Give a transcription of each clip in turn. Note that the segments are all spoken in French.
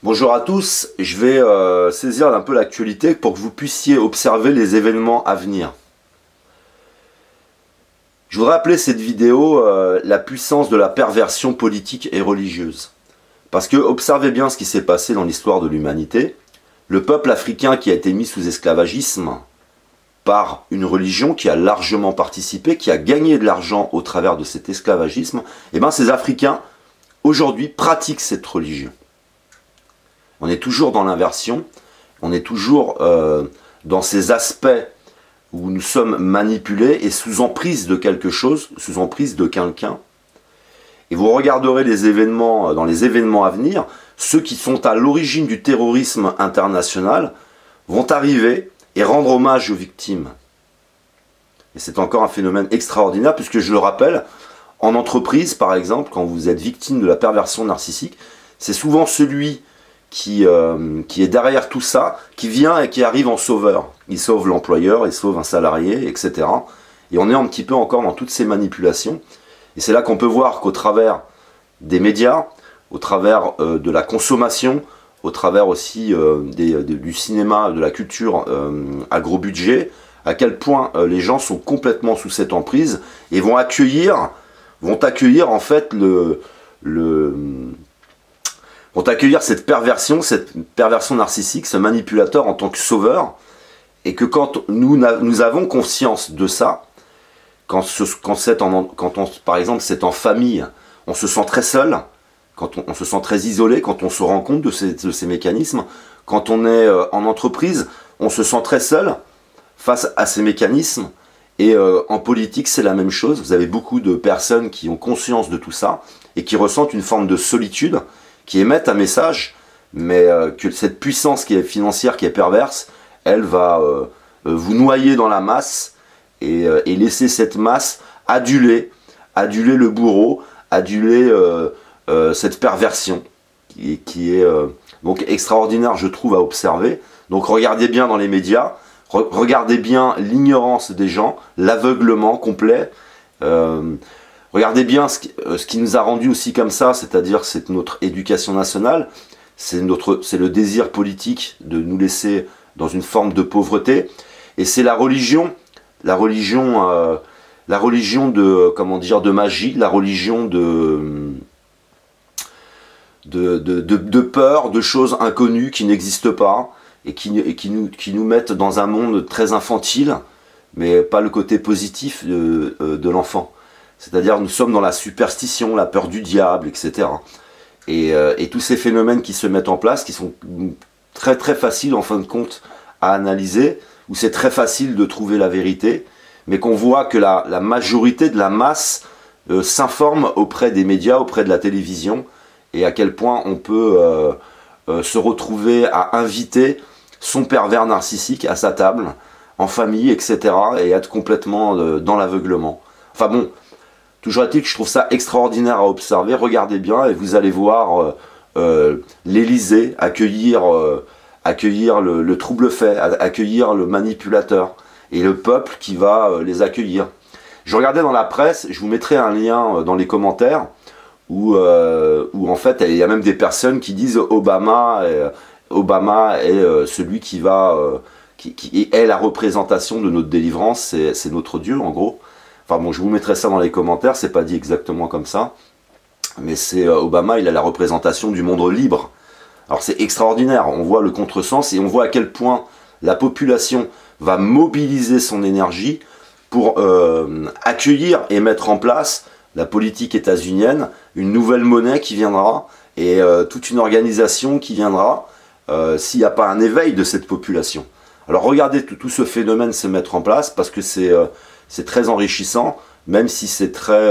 Bonjour à tous, je vais saisir un peu l'actualité pour que vous puissiez observer les événements à venir. Je voudrais appeler cette vidéo la puissance de la perversion politique et religieuse. Parce que observez bien ce qui s'est passé dans l'histoire de l'humanité. Le peuple africain qui a été mis sous esclavagisme par une religion qui a largement participé, qui a gagné de l'argent au travers de cet esclavagisme, et bien ces Africains aujourd'hui pratiquent cette religion. On est toujours dans l'inversion, on est toujours dans ces aspects où nous sommes manipulés et sous emprise de quelque chose, sous emprise de quelqu'un. Et vous regarderez les événements, dans les événements à venir, ceux qui sont à l'origine du terrorisme international vont arriver et rendre hommage aux victimes. Et c'est encore un phénomène extraordinaire, puisque je le rappelle, en entreprise par exemple, quand vous êtes victime de la perversion narcissique, c'est souvent celui qui est derrière tout ça, qui vient et qui arrive en sauveur. Il sauve l'employeur, il sauve un salarié, etc. Et on est un petit peu encore dans toutes ces manipulations. Et c'est là qu'on peut voir qu'au travers des médias, au travers de la consommation, au travers aussi du cinéma, de la culture à gros budget, à quel point les gens sont complètement sous cette emprise et vont accueillir en fait vont accueillir cette perversion narcissique, ce manipulateur en tant que sauveur, et que quand nous avons conscience de ça, quand par exemple c'est en famille, on se sent très seul, quand on se sent très isolé, quand on se rend compte de ces mécanismes, quand on est en entreprise, on se sent très seul face à ces mécanismes, et en politique c'est la même chose. Vous avez beaucoup de personnes qui ont conscience de tout ça, et qui ressentent une forme de solitude, qui émettent un message, mais que cette puissance qui est financière, qui est perverse, elle va vous noyer dans la masse et laisser cette masse aduler le bourreau, aduler cette perversion qui est donc extraordinaire, je trouve, à observer. Donc regardez bien dans les médias, regardez bien l'ignorance des gens, l'aveuglement complet. Regardez bien ce qui nous a rendu aussi comme ça, c'est-à-dire c'est notre éducation nationale, c'est le désir politique de nous laisser dans une forme de pauvreté, et c'est la religion de, comment dire, de magie, la religion de peur, de choses inconnues qui n'existent pas, et qui nous mettent dans un monde très infantile, mais pas le côté positif de l'enfant. C'est-à-dire nous sommes dans la superstition, la peur du diable, etc. Et tous ces phénomènes qui se mettent en place, qui sont très très faciles en fin de compte à analyser, où c'est très facile de trouver la vérité, mais qu'on voit que la majorité de la masse s'informe auprès des médias, auprès de la télévision, et à quel point on peut se retrouver à inviter son pervers narcissique à sa table, en famille, etc., et être complètement dans l'aveuglement. Enfin bon, toujours est-il que je trouve ça extraordinaire à observer. Regardez bien et vous allez voir l'Élysée accueillir le trouble fait, accueillir le manipulateur, et le peuple qui va les accueillir. Je regardais dans la presse, je vous mettrai un lien dans les commentaires, où en fait il y a même des personnes qui disent Obama est celui qui est la représentation de notre délivrance, c'est notre Dieu en gros. Enfin bon, je vous mettrai ça dans les commentaires, c'est pas dit exactement comme ça, mais c'est Obama, il a la représentation du monde libre. Alors c'est extraordinaire, on voit le contresens et on voit à quel point la population va mobiliser son énergie pour accueillir et mettre en place la politique états-unienne, une nouvelle monnaie qui viendra et toute une organisation qui viendra s'il n'y a pas un éveil de cette population. Alors regardez tout ce phénomène se mettre en place parce que c'est très enrichissant, même si c'est très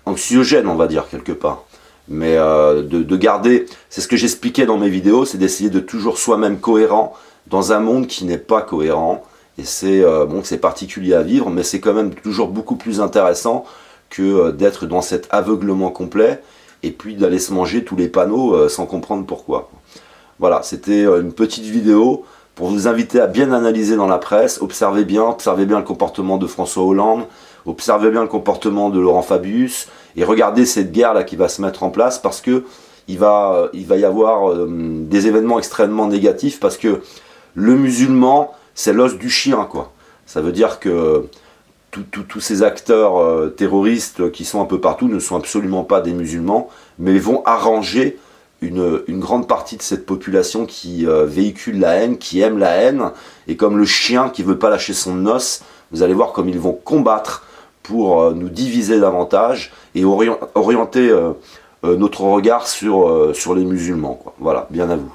anxiogène, on va dire, quelque part. Mais de garder, c'est ce que j'expliquais dans mes vidéos, c'est d'essayer de toujours soi-même cohérent dans un monde qui n'est pas cohérent. Et c'est bon, c'est particulier à vivre, mais c'est quand même toujours beaucoup plus intéressant que d'être dans cet aveuglement complet et puis d'aller se manger tous les panneaux sans comprendre pourquoi. Voilà, c'était une petite vidéo pour vous inviter à bien analyser dans la presse. Observez bien le comportement de François Hollande, observez bien le comportement de Laurent Fabius, et regardez cette guerre là qui va se mettre en place, parce que il va y avoir des événements extrêmement négatifs, parce que le musulman, c'est l'os du chien, quoi. Ça veut dire que tous ces acteurs terroristes qui sont un peu partout ne sont absolument pas des musulmans, mais vont arranger une grande partie de cette population qui véhicule la haine, qui aime la haine, et comme le chien qui veut pas lâcher son os, vous allez voir comme ils vont combattre pour nous diviser davantage et orienter notre regard sur les musulmans, quoi. Voilà, bien à vous.